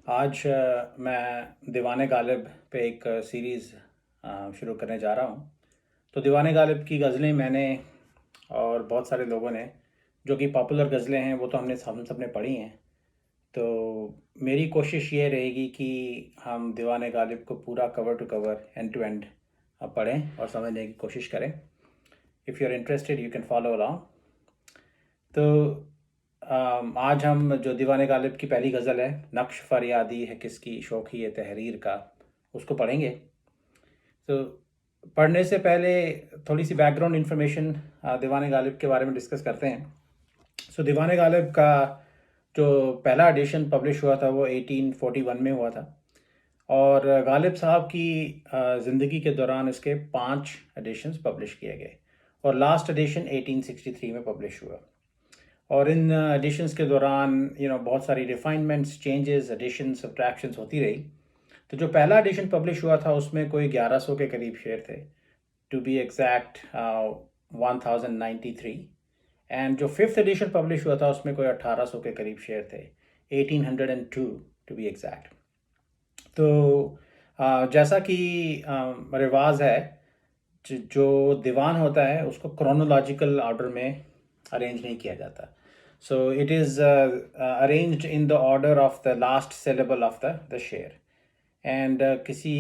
आज मैं दीवाने गालिब पे एक सीरीज़ शुरू करने जा रहा हूँ। तो दीवाने गालिब की ग़ज़लें मैंने और बहुत सारे लोगों ने, जो कि पॉपुलर ग़ज़लें हैं, वो तो हम सब ने पढ़ी हैं। तो मेरी कोशिश ये रहेगी कि हम दीवाने गालिब को पूरा cover to cover, end to end पढ़ें और समझने की कोशिश करें। If you are interested you can follow along. तो आज हम जो दीवाने गालिब की पहली गज़ल है, नक्श फरियादी है किसकी शौक़ी तहरीर का, उसको पढ़ेंगे। तो पढ़ने से पहले थोड़ी सी बैकग्राउंड इन्फॉर्मेशन दीवाने गालिब के बारे में डिस्कस करते हैं। सो दीवाने गालिब का जो पहला एडिशन पब्लिश हुआ था वो 1841 में हुआ था, और गालिब साहब की ज़िंदगी के दौरान इसके 5 एडिशंस पब्लिश किए गए, और लास्ट एडिशन 1863 में पब्लिश हुआ। और इन एडिशंस के दौरान बहुत सारी रिफाइनमेंट्स, चेंजेस, एडिशंस, सब्ट्रैक्शंस होती रही। तो जो पहला एडिशन पब्लिश हुआ था उसमें कोई 1100 के करीब शेर थे, टू बी एग्जैक्ट 1093। एंड जो फिफ्थ एडिशन पब्लिश हुआ था उसमें कोई 1800 के करीब शेर थे, 1802 टू बी एग्जैक्ट। तो जैसा कि रिवाज है, जो दीवान होता है उसको क्रोनोलॉजिकल ऑर्डर में अरेंज नहीं किया जाता। So it is arranged in the order of the last syllable of the शेर। एंड किसी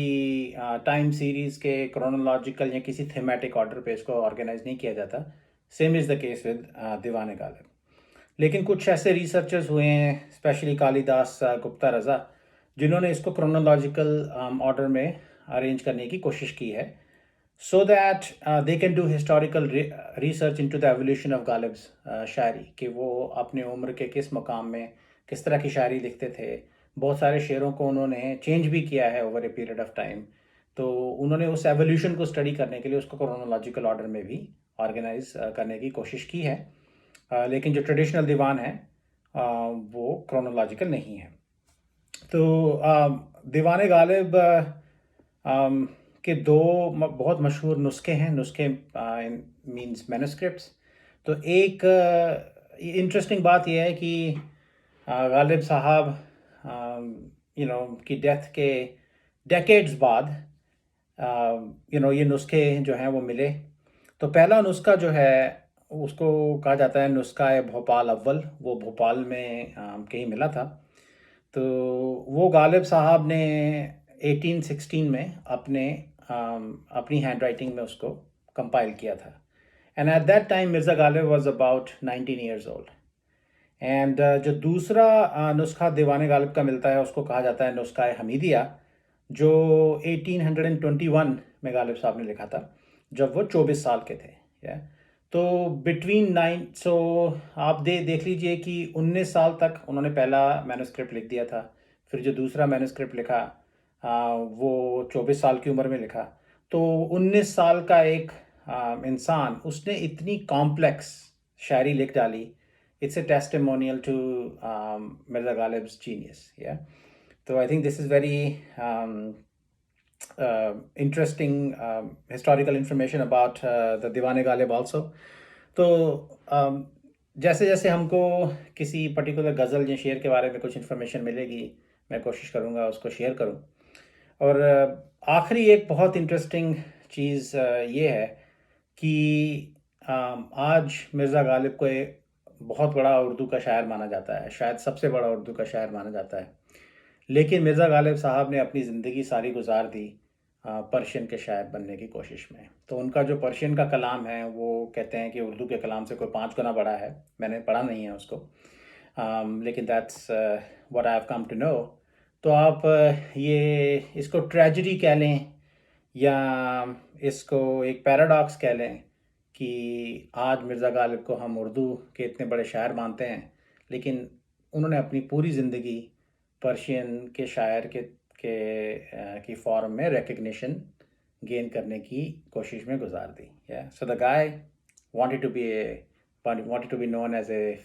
टाइम सीरीज़ के क्रोनोलॉजिकल या किसी थीमेटिक ऑर्डर पे इसको ऑर्गेनाइज नहीं किया जाता। Same is the case with दीवाने गालिब। लेकिन कुछ ऐसे रिसर्चर्स हुए हैं, स्पेशली कालिदास गुप्ता रज़ा, जिन्होंने इसको क्रोनोलॉजिकल ऑर्डर में अरेंज करने की कोशिश की है, so that they can do historical research into the evolution of गालिब्स शायरी, कि वो अपने उम्र के किस मकाम में किस तरह की शायरी लिखते थे। बहुत सारे शेरों को उन्होंने चेंज भी किया है over a period of time. तो उन्होंने उस एवोल्यूशन को स्टडी करने के लिए उसको क्रोनोलॉजिकल ऑर्डर में भी ऑर्गेनाइज करने की कोशिश की है। लेकिन जो ट्रेडिशनल दीवान है वो क्रोनोलॉजिकल नहीं है। तो दीवाने गालिब के दो बहुत मशहूर नुस्खे हैं। नुस्खे मींस मैन्युस्क्रिप्ट्स। तो एक इंटरेस्टिंग बात यह है कि गालिब साहब की डेथ के डेकेड्स बाद ये नुस्खे जो हैं वो मिले। तो पहला नुस्खा जो है उसको कहा जाता है नुस्खा भोपाल अव्वल। वो भोपाल में कहीं मिला था। तो वो गालिब साहब ने 1816 में अपनी हैंड राइटिंग में उसको कंपाइल किया था। And at that time Mirza Ghalib was about 19 years old. And जो दूसरा नुस्खा दीवाने गालिब का मिलता है उसको कहा जाता है नुस्खा हमीदिया, जो 1821 में गालिब साहब ने लिखा था, जब वो 24 साल के थे। तो बिटवीन सो आप देख लीजिए कि 19 साल तक उन्होंने पहला मैन्युस्क्रिप्ट लिख दिया था। फिर जो दूसरा मैन्युस्क्रिप्ट लिखा वो 24 साल की उम्र में लिखा। तो 19 साल का एक इंसान, उसने इतनी कॉम्प्लेक्स शायरी लिख डाली। It's a testimonial to Mirza Ghalib's genius. तो I think this is very interesting historical information about the दीवाने गालिब also। तो जैसे जैसे हमको किसी पर्टिकुलर गज़ल या शेर के बारे में कुछ इन्फॉर्मेशन मिलेगी, मैं कोशिश करूँगा उसको शेयर करूँ। और आखिरी एक बहुत इंटरेस्टिंग चीज़ ये है कि आज मिर्ज़ा गालिब को एक बहुत बड़ा उर्दू का शायर माना जाता है, शायद सबसे बड़ा उर्दू का शायर माना जाता है। लेकिन मिर्ज़ा गालिब साहब ने अपनी ज़िंदगी सारी गुजार दी पर्शियन के शायर बनने की कोशिश में। तो उनका जो पर्शियन का कलाम है वो कहते हैं कि उर्दू के कलाम से कोई 5 गुना बड़ा है। मैंने पढ़ा नहीं है उसको, लेकिन that's what I have come to know. तो आप ये इसको ट्रेजेडी कह लें या इसको एक पैराडॉक्स कह लें कि आज मिर्ज़ा गालिब को हम उर्दू के इतने बड़े शायर मानते हैं, लेकिन उन्होंने अपनी पूरी ज़िंदगी पर्शियन के शायर की फॉर्म में रिकग्निशन गेन करने की कोशिश में गुजार दी। So the guy wanted to be known as a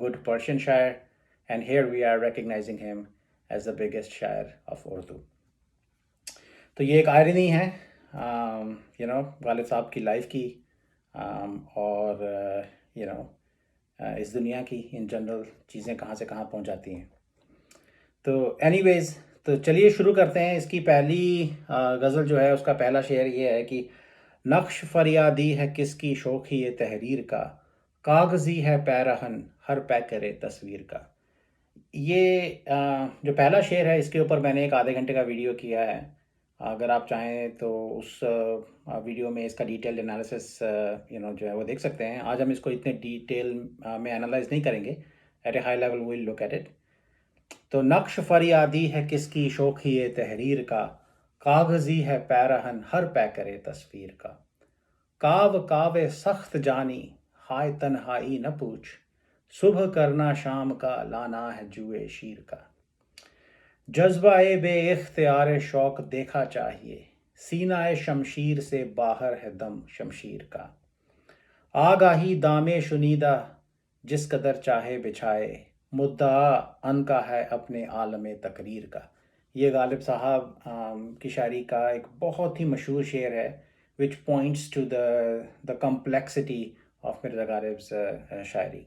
good Persian शायर, and here we are recognizing him as the biggest शायर of Urdu। तो ये एक आयरनी है गालिब साहब की लाइफ की, और इस दुनिया की इन जनरल चीज़ें कहाँ से कहाँ पहुँच जाती हैं। तो एनीवेज, तो चलिए शुरू करते हैं। इसकी पहली गज़ल जो है उसका पहला शेर ये है कि नक्श फरियादी है किसकी शौखी ये तहरीर का, कागज़ी है पैरहन हर पै करे तस्वीर का। ये जो पहला शेर है इसके ऊपर मैंने एक आधे घंटे का वीडियो किया है। अगर आप चाहें तो उस वीडियो में इसका डिटेल एनालिसिस जो है वो देख सकते हैं। आज हम इसको इतने डिटेल में एनालाइज नहीं करेंगे, at a high level will look at it. तो नक्श फरियादी है किसकी शौखी ये तहरीर का, कागज़ी है पैरहन हर पै करे तस्वीर का। काव कावे सख्त जानी हाय तन्हाई न पूछ, सुबह करना शाम का लाना है जुए शीर का। जज्बाए बे इख्तियार शौक देखा चाहिए, सीनाए शमशीर से बाहर है दम शमशीर का। आगाही दामे शुनीदा जिस कदर चाहे बिछाए, मुद्दा अन का है अपने आलम तकरीर का। ये गालिब साहब की शायरी का एक बहुत ही मशहूर शेर है, which points to the complexity of Mirza Ghalib's shayari.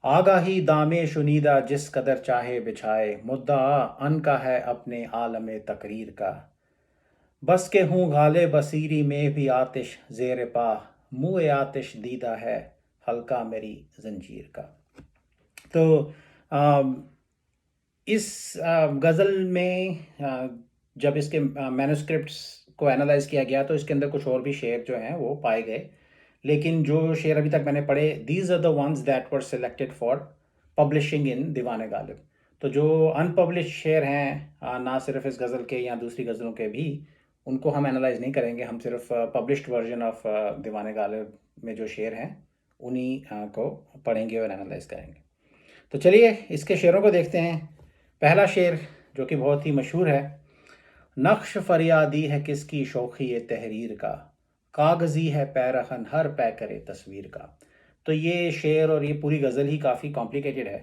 आगाही दामे शुनीदा जिस कदर चाहे बिछाए, मुद्दा अन का है अपने आलम तकरीर का। बस के हूँ गाले बसीरी में भी आतिश ज़ेर पा, मुँह आतिश दीदा है हल्का मेरी जंजीर का। तो इस गज़ल में जब इसके मैन्युस्क्रिप्ट्स को एनालाइज किया गया तो इसके अंदर कुछ और भी शेर जो हैं वो पाए गए, लेकिन जो शेर अभी तक मैंने पढ़े, these are the ones that were selected for publishing in Diwan Ghalib. तो जो अनपब्लिश शेर हैं, ना सिर्फ इस गज़ल के या दूसरी गज़लों के भी, उनको हम एनालाइज नहीं करेंगे। हम सिर्फ पब्लिश्ड वर्जन ऑफ दीवान गालिब में जो शेर हैं उन्हीं को पढ़ेंगे और एनालाइज करेंगे। तो चलिए इसके शेरों को देखते हैं। पहला शेर जो कि बहुत ही मशहूर है, नक्श फरियादी है किसकी शौखी ये तहरीर का, कागज़ी है पैरहन हर पै करे तस्वीर का। तो ये शेर और ये पूरी गज़ल ही काफ़ी कॉम्प्लिकेटेड है।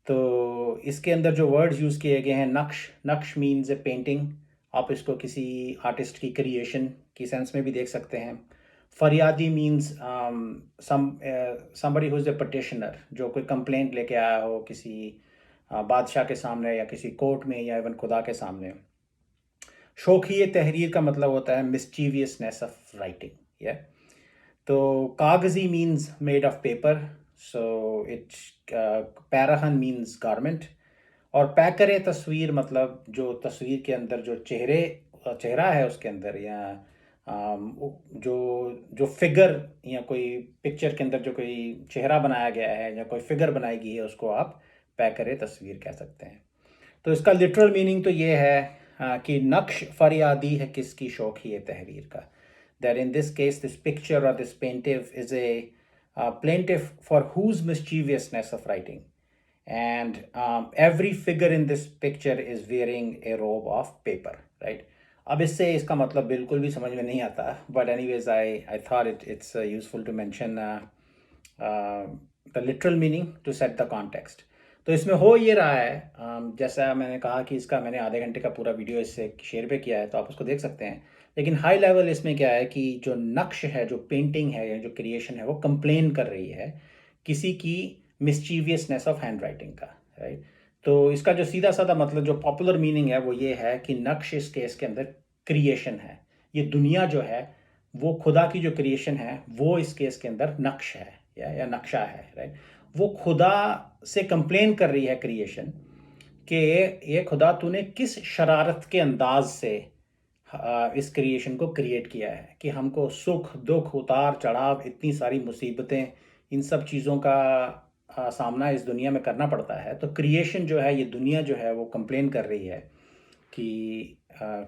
तो इसके अंदर जो वर्ड्स यूज़ किए गए हैं, नक्श, नक्श मीन्स ए पेंटिंग। आप इसको किसी आर्टिस्ट की क्रिएशन की सेंस में भी देख सकते हैं। फरियादी means somebody who is a petitioner, जो कोई कंप्लेंट लेके आया हो किसी बादशाह के सामने या किसी कोर्ट में या इवन खुदा के सामने। शौखी तहरीर का मतलब होता है मिस्चीवियसनेस ऑफ राइटिंग। या तो कागज़ी means made of paper, so it's pairahan means garment. और पैकरे तस्वीर मतलब जो तस्वीर के अंदर जो चेहरा है उसके अंदर, या जो जो फिगर या कोई पिक्चर के अंदर जो कोई चेहरा बनाया गया है या कोई फिगर बनाई गई है, उसको आप पैकरे तस्वीर कह सकते हैं। तो इसका लिटरल मीनिंग तो ये है कि नक्श फरियादी है किसकी शौखी है तहरीर का, that in this case this picture or this plaintiff is a plaintiff for whose mischievousness of writing, and every figure in this picture is wearing a robe of paper, right? अब इससे इसका मतलब बिल्कुल भी समझ में नहीं आता, but anyways I thought it's useful to mention the literal meaning to set the context. तो इसमें हो ये रहा है, जैसा मैंने कहा कि इसका मैंने आधे घंटे का पूरा वीडियो इससे शेयर पे किया है, तो आप उसको देख सकते हैं। लेकिन हाई लेवल इसमें क्या है कि जो नक्श है, जो पेंटिंग है या जो क्रिएशन है, वो कंप्लेन कर रही है किसी की मिस्चीवियसनेस ऑफ हैंड राइटिंग का, राइट? तो इसका जो सीधा साधा मतलब, जो पॉपुलर मीनिंग है, वो ये है कि नक्श इस केस के अंदर क्रिएशन है। ये दुनिया जो है वो खुदा की जो क्रिएशन है वो इस केस के अंदर नक्श है या नक्शा है, राइट? वो खुदा से कंप्लेन कर रही है क्रिएशन कि ये खुदा तूने किस शरारत के अंदाज से इस क्रिएशन को क्रिएट किया है, कि हमको सुख दुख उतार चढ़ाव इतनी सारी मुसीबतें, इन सब चीज़ों का सामना इस दुनिया में करना पड़ता है। तो क्रिएशन जो है, ये दुनिया जो है, वो कंप्लेन कर रही है कि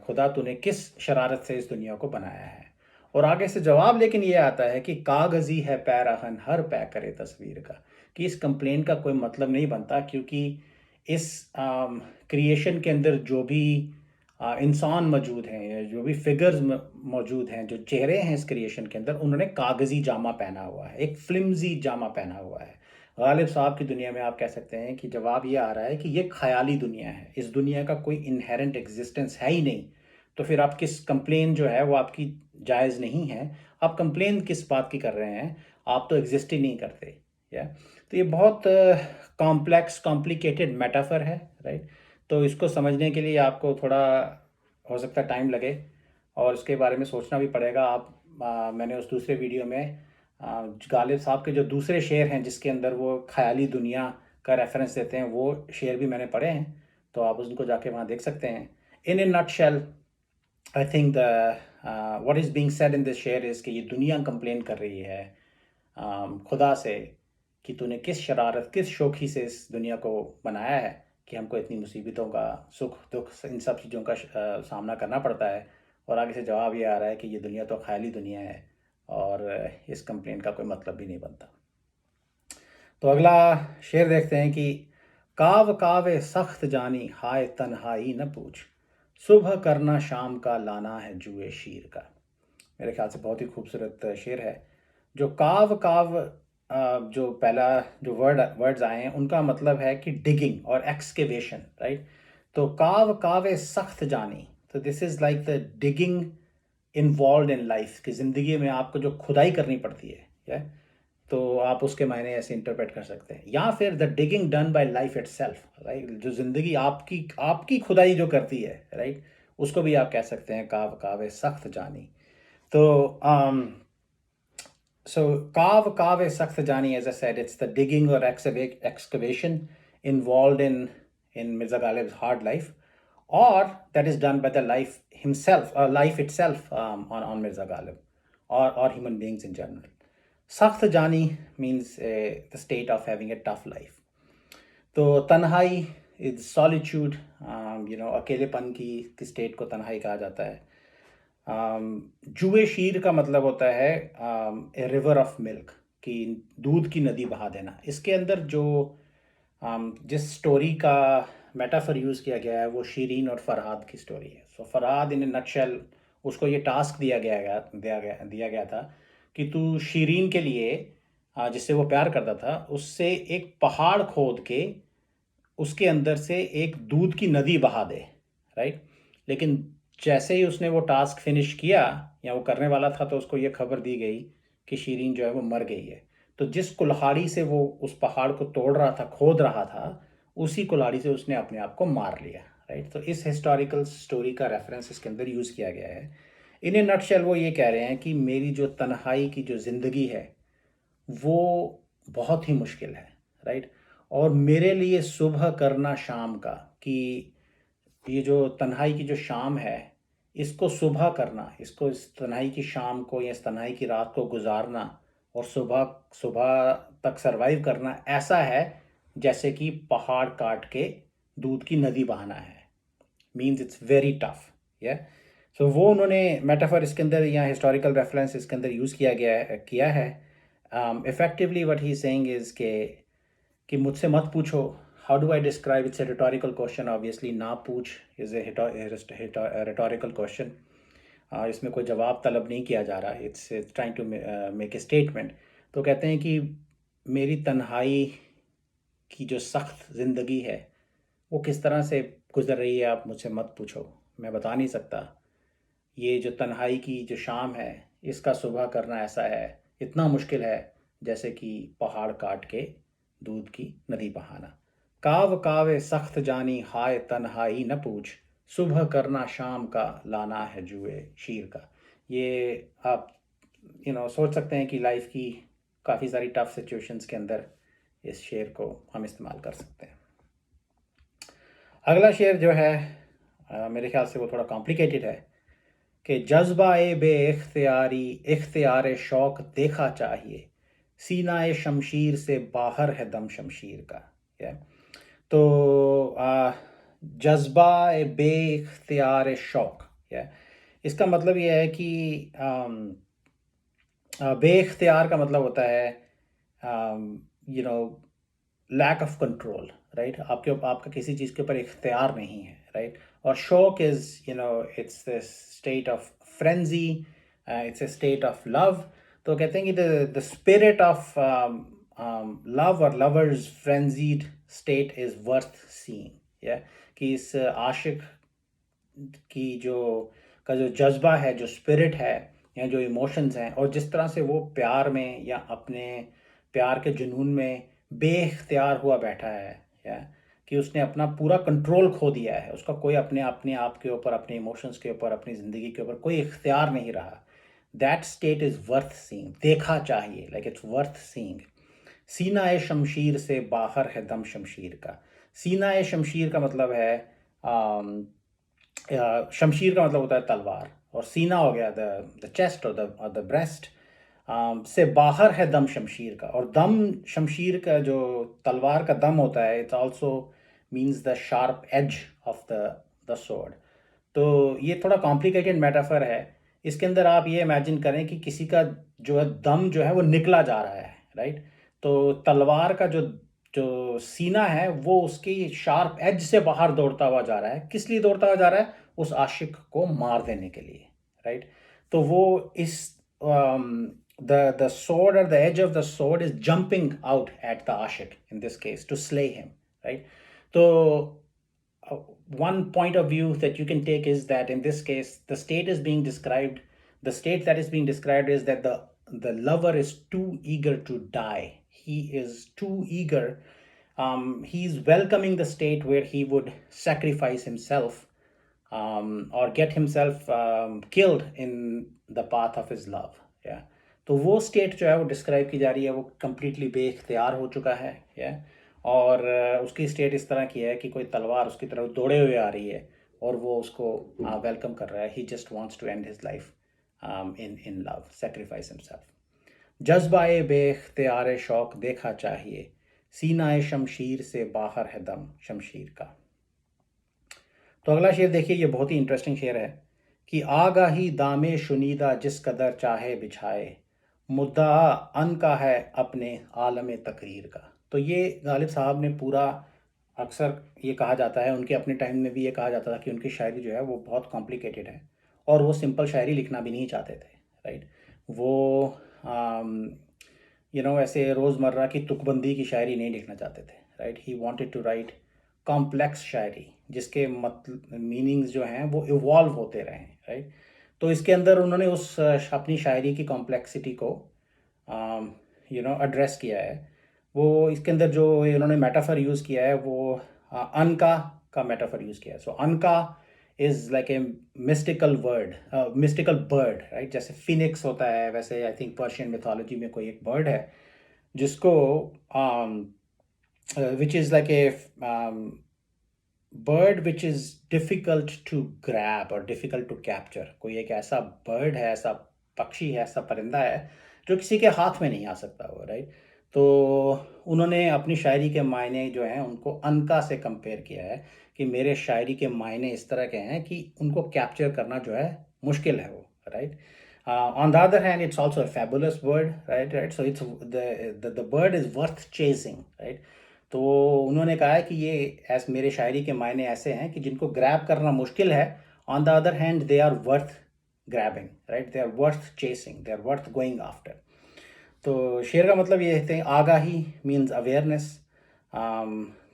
खुदा तूने किस शरारत से इस दुनिया को बनाया है। और आगे से जवाब लेकिन ये आता है कि कागज़ी है पैरहन हर पै करे तस्वीर का, कि इस कंप्लेन का कोई मतलब नहीं बनता, क्योंकि इस क्रिएशन के अंदर जो भी इंसान मौजूद हैं या जो भी फिगर्स मौजूद हैं, जो चेहरे हैं इस क्रिएशन के अंदर, उन्होंने कागज़ी जामा पहना हुआ है, एक फ्लिम्जी जामा पहना हुआ है। गालिब साहब की दुनिया में आप कह सकते हैं कि जवाब ये आ रहा है कि ये ख्याली दुनिया है, इस दुनिया का कोई इनहेरेंट एग्जिस्टेंस है ही नहीं। तो फिर आप किस कंप्लेन जो है वो आपकी जायज़ नहीं है। आप कंप्लेन किस बात की कर रहे हैं, आप तो एग्जिस्ट ही नहीं करते। या तो ये बहुत कॉम्प्लेक्स कॉम्प्लिकेटेड मेटाफर है, राइट? तो इसको समझने के लिए आपको थोड़ा हो सकता है टाइम लगे और इसके बारे में सोचना भी पड़ेगा। मैंने उस दूसरे वीडियो में गालिब साहब के जो दूसरे शेर हैं जिसके अंदर वो ख़याली दुनिया का रेफरेंस देते हैं, वो शेर भी मैंने पढ़े हैं, तो आप उनको जाके वहाँ देख सकते हैं। In a nutshell, I think the what is being said in this sher is कि ये दुनिया कंप्लेन कर रही है खुदा से कि तूने किस शरारत, किस शोखी से इस दुनिया को बनाया है कि हमको इतनी मुसीबतों का, सुख दुख, इन सब चीज़ों का सामना करना पड़ता है। और आगे से जवाब ये आ रहा है कि ये दुनिया तो ख़याली दुनिया है और इस कंप्लेन का कोई मतलब भी नहीं बनता। तो अगला शेर देखते हैं कि काव कावे सख्त जानी हाय तन्हाई न पूछ, सुबह करना शाम का लाना है जुए शीर का। मेरे ख्याल से बहुत ही खूबसूरत शेर है। जो काव काव जो पहला जो वर्ड्स आए हैं उनका मतलब है कि डिगिंग और एक्सकेवेशन, राइट। तो काव कावे सख्त जानी, तो this is like the digging involve in life, कि ज़िंदगी में आपको जो खुदाई करनी पड़ती है, या तो आप उसके मायने ऐसे इंटरप्रेट कर सकते हैं। या फिर the digging done by life itself, right, जो ज़िंदगी आपकी आपकी खुदाई जो करती है, राइट, उसको भी आप कह सकते हैं काव कावे सख्त जानी। तो so kav is sakht jani, as I said, it's the digging or excavation involved in Mirza Ghalib's hard life, or that is done by the life himself, or life itself, on Mirza Ghalib, or human beings in general. Sakht jani means the state of having a tough life. तो तन्हाई is solitude, अकेलेपन की state को तन्हाई कहा जाता है। जुए शीर का मतलब होता है ए रिवर ऑफ मिल्क, कि दूध की नदी बहा देना। इसके अंदर जो जिस स्टोरी का मेटाफर यूज़ किया गया है वो शीरीन और फरहाद की स्टोरी है। सो फरहाद इन ए नटशेल, उसको ये टास्क दिया गया था कि तू शीरीन के लिए, जिससे वो प्यार करता था, उससे एक पहाड़ खोद के उसके अंदर से एक दूध की नदी बहा दे, राइट। लेकिन जैसे ही उसने वो टास्क फिनिश किया या वो करने वाला था, तो उसको ये खबर दी गई कि शीरीन जो है वो मर गई है। तो जिस कुल्हाड़ी से वो उस पहाड़ को तोड़ रहा था, खोद रहा था, उसी कुल्हाड़ी से उसने अपने आप को मार लिया, राइट। तो इस हिस्टोरिकल स्टोरी का रेफरेंस इसके अंदर यूज़ किया गया है। इन ए नटशेल वो ये कह रहे हैं कि मेरी जो तन्हाई की जो ज़िंदगी है वो बहुत ही मुश्किल है, राइट। और मेरे लिए सुबह करना शाम का, कि ये जो तन्हाई की जो शाम है इसको सुबह करना, इसको, इस तन्हाई की शाम को या इस तन्हाई की रात को गुजारना और सुबह सुबह तक सरवाइव करना ऐसा है जैसे कि पहाड़ काट के दूध की नदी बहाना है। मीन्स इट्स वेरी टफ, या। सो वो उन्होंने मेटाफर इसके अंदर या हिस्टोरिकल रेफरेंस इसके अंदर यूज़ किया है। Effectively what he saying is कि मुझसे मत पूछो। How do I describe, it's a rhetorical question obviously. ना पूछ इज़ ए रिटोरिकल क्वेश्चन। इसमें कोई जवाब तलब नहीं किया जा रहा, it's trying to make a statement. तो कहते हैं कि मेरी तन्हाई की जो सख्त ज़िंदगी है वो किस तरह से गुजर रही है, आप मुझसे मत पूछो, मैं बता नहीं सकता। ये जो तन्हाई की जो शाम है इसका सुबह करना ऐसा है, इतना मुश्किल है जैसे कि पहाड़ काट के दूध की नदी बहाना। काव कावे सख्त जानी हाय तन्हाई न पूछ, सुबह करना शाम का लाना है जुए शीर का। ये आप सोच सकते हैं कि लाइफ की काफ़ी सारी टफ सिचुएशंस के अंदर इस शेर को हम इस्तेमाल कर सकते हैं। अगला शेर जो है मेरे ख्याल से वो थोड़ा कॉम्प्लिकेटेड है कि जज्बा ए बे इख्तियारी इख्तियार शौक देखा चाहिए, सीना ए शमशीर से बाहर है दम शमशीर का। या तो जज्बा ए बे इख्तियार शौक, या इसका मतलब ये है कि बे इख्तियार का मतलब होता है लैक ऑफ कंट्रोल, राइट। आपका किसी चीज़ के ऊपर इख्तियार नहीं है, राइट। और शौक is it's the state of frenzy, it's a state of love. तो कहते हैं कि द स्पिरिट ऑफ लव और lovers frenzied state is worth seeing, या कि इस आशिक की जो जज्बा है, जो स्पिरिट है या जो इमोशंस हैं, और जिस तरह से वो प्यार में या अपने प्यार के जुनून में बेख्तियार हुआ बैठा है, या कि उसने अपना पूरा कंट्रोल खो दिया है, उसका कोई अपने अपने आप के ऊपर, अपने इमोशंस के ऊपर, अपनी ज़िंदगी के ऊपर कोई इख्तियार नहीं रहा। That state is worth seeing, देखा चाहिए, लाइक इट्स वर्थ सीइंग। सीना ए शमशीर से बाहर है दम शमशीर का। सीना ए शमशीर का मतलब है शमशीर का मतलब होता है तलवार, और सीना हो गया द चेस्ट और द ब्रेस्ट। से बाहर है दम शमशीर का, और दम शमशीर का जो तलवार का दम होता है, it's also means the sharp edge of the sword. तो ये थोड़ा कॉम्प्लिकेटेड मेटाफर है। इसके अंदर आप ये इमेजिन करें कि किसी का जो है दम जो है वो निकला जा रहा है, राइट। तो तलवार का जो जो सीना है वो उसकी शार्प एज से बाहर दौड़ता हुआ जा रहा है। किस लिए दौड़ता हुआ जा रहा है? उस आशिक को मार देने के लिए, राइट। तो वो इस the sword, or the edge of the sword, is jumping out at the ashik in this case to slay him, right. So uh, one point of view that you can take is that in this case the state is being described, the state that is being described is that the lover is too eager to die. He is too eager. He's welcoming the state where he would sacrifice himself, or get himself killed in the path of his love. Yeah. तो वो state जो है वो describe की जा रही है, वो कम्प्लीटली बेख्तियार हो चुका है। या और उसकी स्टेट इस तरह की है कि कोई तलवार उसकी तरफ दौड़े हुए आ रही है और वो उसको वेलकम कर रहा है। He just wants to end his life in love, sacrifice himself. जज्बाए बेख्तियार शौक देखा चाहिए, सीनाए शमशीर से बाहर है दम शमशीर का। तो अगला शेर देखिए, ये बहुत ही इंटरेस्टिंग शेर है कि आगाही दामे शुनीदा जिस कदर चाहे बिछाए, मुद्दा अन का है अपने आलम तकरीर का। तो ये गालिब साहब ने पूरा, अक्सर ये कहा जाता है, उनके अपने टाइम में भी ये कहा जाता था कि उनकी शायरी जो है वो बहुत कॉम्प्लिकेटेड है, और वो सिंपल शायरी लिखना भी नहीं चाहते थे, राइट। वो ऐसे रोज़मर्रा की तुकबंदी की शायरी नहीं लिखना चाहते थे, right. He wanted to write complex shayari जिसके मीनिंग्स जो हैं वो इवॉल्व होते रहें, राइट। तो इसके अंदर उन्होंने उस अपनी शायरी की कॉम्प्लेक्सिटी को एड्रेस किया है। वो इसके अंदर जो इन्होंने मेटाफर यूज़ किया है वो अनका का मेटाफर यूज़ किया है। So anqa is like a mystical word, mystical bird, right. जैसे फिनिक्स होता है, वैसे आई थिंक पर्शियन मिथोलॉजी में कोई एक बर्ड है जिसको which is like a bird which is difficult to grab or difficult to capture। कोई एक ऐसा बर्ड है, ऐसा पक्षी है, ऐसा परिंदा है जो किसी के हाथ में नहीं आ सकता वो, राइट। तो उन्होंने अपनी शायरी के मायने जो हैं उनको अनका से कंपेयर किया है कि मेरे शायरी के मायने इस तरह के हैं कि उनको कैप्चर करना जो है मुश्किल है वो, right. On the other hand, it's also a fabulous bird, right? So it's the bird is worth chasing, right? तो उन्होंने कहा है कि ये मेरे शायरी के मायने ऐसे हैं कि जिनको ग्रैब करना मुश्किल है, on the other hand they are worth grabbing, right. They are worth chasing, they are worth going after. तो शेर का मतलब ये है, आगाही मीन्स अवेयरनेस।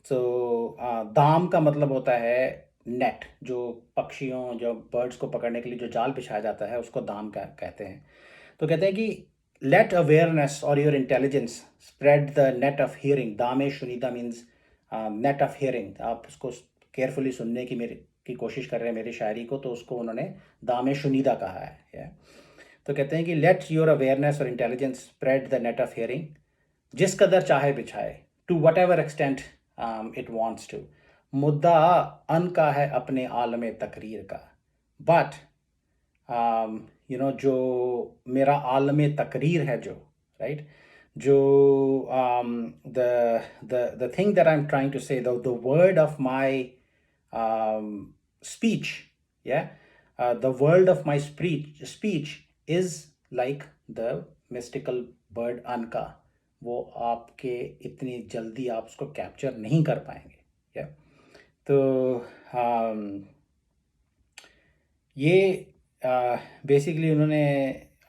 सो दाम का मतलब होता है नेट, जो पक्षियों, जो बर्ड्स को पकड़ने के लिए जो जाल बिछाया जाता है उसको दाम का कहते हैं। तो कहते हैं कि लेट अवेयरनेस और your intelligence spread the net of hearing. दामे शुनीदा मीन्स नेट ऑफ हियरिंग। आप उसको केयरफुली सुनने की कोशिश कर रहे हैं मेरी शायरी को, तो उसको उन्होंने दामे शुनीदा कहा है। तो कहते हैं कि लेट योर अवेयरनेस और intelligence spread the net of hearing, जिस कदर चाहे बिछाए, to whatever extent it wants to. मुद्दा अन का है अपने आलम तकरीर का, बट जो मेरा आलम तकरीर है, जो राइट, जो the thing that I am trying to say, the word of my speech, या the world of my speech is like the mystical bird anqa. वो आपके इतनी जल्दी आप उसको कैप्चर नहीं कर पाएंगे, या तो ये बेसिकली उन्होंने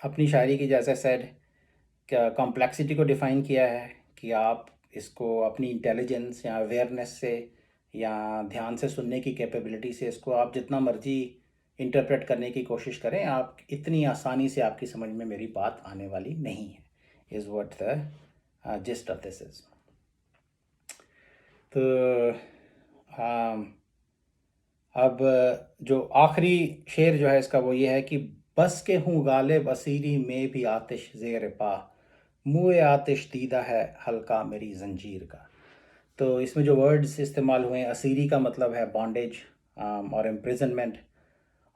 अपनी शायरी की, जैसे सेड, क्या कॉम्प्लेक्सिटी को डिफ़ाइन किया है कि आप इसको अपनी इंटेलिजेंस या अवेयरनेस से या ध्यान से सुनने की कैपेबिलिटी से इसको आप जितना मर्जी इंटरप्रेट करने की कोशिश करें, आप इतनी आसानी से आपकी समझ में मेरी बात आने वाली नहीं है, is what the gist of this is. तो अब जो आखिरी शेर जो है इसका वो ये है कि बस के हूँ गालिब असीरी में भी आतिश ज़ेर पा, मुँह आतिश दीदा है हल्का मेरी जंजीर का। तो इसमें जो वर्ड्स इस्तेमाल हुए हैं, असीरी का मतलब है बॉन्डेज और इम्प्रिजनमेंट।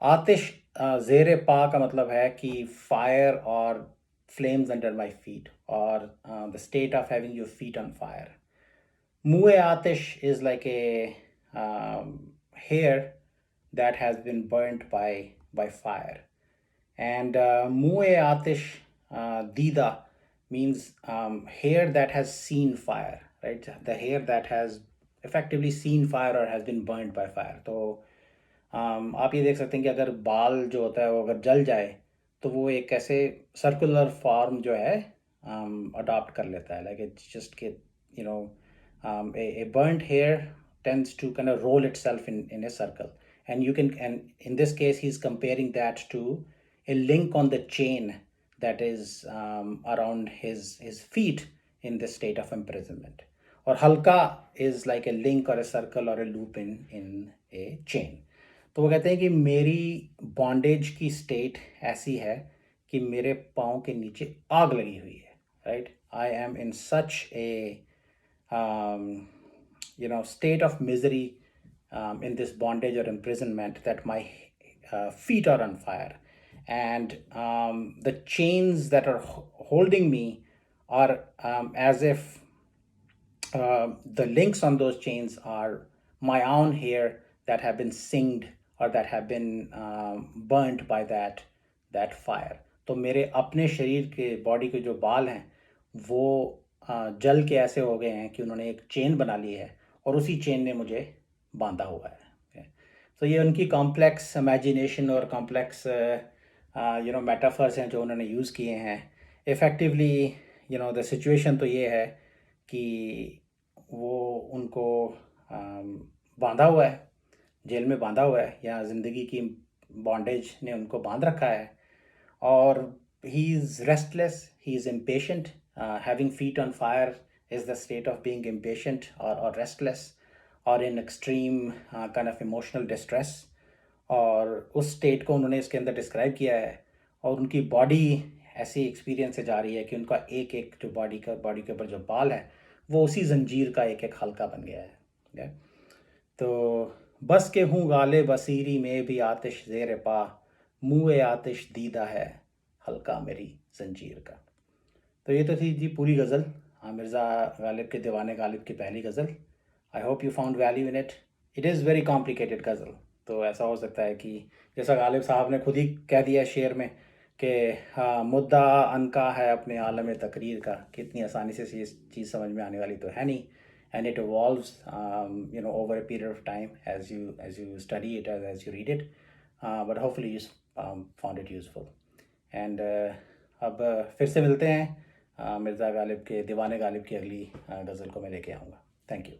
आतिश ज़ेर पा का मतलब है कि फायर और फ्लेम्स अंडर माई फीट, और the state of having your feet on fire. मुए atish is like a hair that has been burnt by fire. And muए atish dida means hair that has seen fire, right? The hair that has effectively seen fire or has been burnt by fire. तो आप ये देख सकते हैं कि अगर बाल जो होता है वो अगर जल जाए तो वो एक ऐसे सर्कुलर फॉर्म जो है अडॉप्ट कर लेता है, लाइक इट्स जस्ट के you know a burnt hair tends to kind of roll itself in a circle, and you can, and in this case he's comparing that to a link on the chain that is around his feet in this state of imprisonment. Or halka is like a link or a circle or a loop in a chain. तो वो कहते हैं कि मेरी bondage की state ऐसी है कि मेरे पाँव के नीचे आग लगी हुई है, right? I am in such A state of misery in this bondage or imprisonment that my feet are on fire, and the chains that are holding me are as if the links on those chains are my own hair that have been singed or that have been burnt by that fire. तो मेरे अपने शरीर के body के जो बाल हैं वो जल के ऐसे हो गए हैं कि उन्होंने एक चेन बना ली है और उसी चेन ने मुझे बांधा हुआ है। तो ये उनकी कॉम्प्लेक्स इमेजिनेशन और कॉम्प्लेक्स मेटाफर्स हैं जो उन्होंने यूज़ किए हैं। इफ़ेक्टिवली द सिचुएशन तो ये है कि वो उनको बांधा हुआ है, जेल में बांधा हुआ है, या ज़िंदगी की बॉन्डेज ने उनको बांध रखा है, और he is restless, he is impatient. Having feet on fire is the state of being impatient or restless or in extreme kind of emotional distress. और उस स्टेट को उन्होंने इसके अंदर डिस्क्राइब किया है, और उनकी बॉडी ऐसी एक्सपीरियंस से जा रही है कि उनका एक एक जो बॉडी के ऊपर जो बाल है वो उसी जंजीर का एक एक हल्का बन गया है। तो बस के हूँ गाले बसीरी में भी आतिश ज़ेर पा, मुँह आतिश दीदा है हल्का मेरी जंजीर का। तो ये तो थी जी पूरी गज़ल, मिर्ज़ा गालिब के दीवाने गालिब की पहली गज़ल। I hope you found value in it. It is very complicated ghazal, तो ऐसा हो सकता है कि जैसा गालिब साहब ने खुद ही कह दिया शेर में कि हाँ, मुद्दा अनका है अपने आलम तकरीर का, कि इतनी आसानी से ये चीज़ समझ में आने वाली तो है नहीं। And it evolves over a period of time as you study it, as you read it, but hopefully you found it useful. And अब फिर से मिलते हैं, मिर्ज़ा गालिब के दीवाने गालिब की अगली गज़ल को मैं लेके आऊँगा। Thank you.